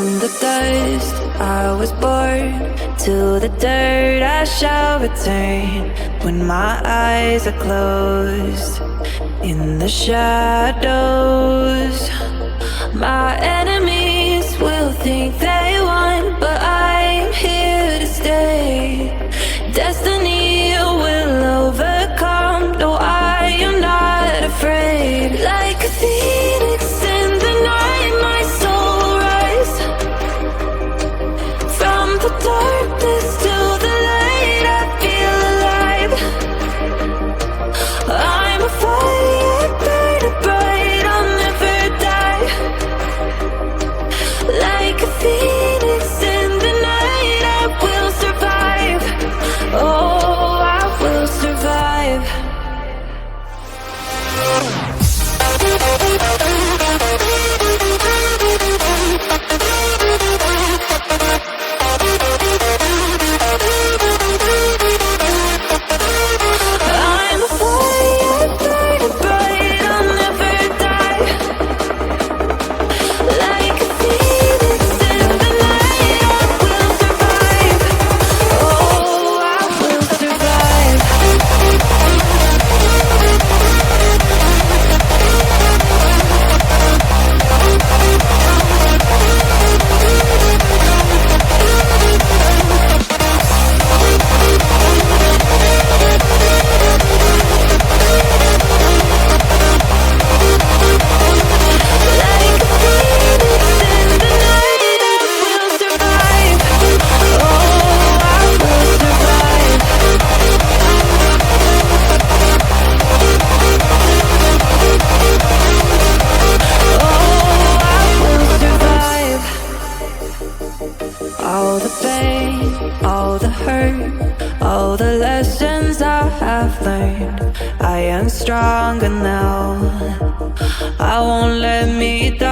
From the dust I was born, to the dirt I shall return. When my eyes are closed, in the shadows, my enemies will think they won, but I'm here to stay. Destiny will overcome. No, I am not afraid. Like a phoenix in the night, my soul will rise. From the darkness to the light, I feel alive. I'm a fire burning bright, I'll never die. Like a phoenix in the night, I will survive. Oh, I will survive. I'm a fire burning bright, I'll never die. Like a phoenix in the night, I will survive. Oh, I will survive. Like a phoenix in the night, I will survive. Oh, I will survive. Oh, I will survive. All the pain, all the hurt, all the lessons I have learned, I am stronger now. I won't let me down.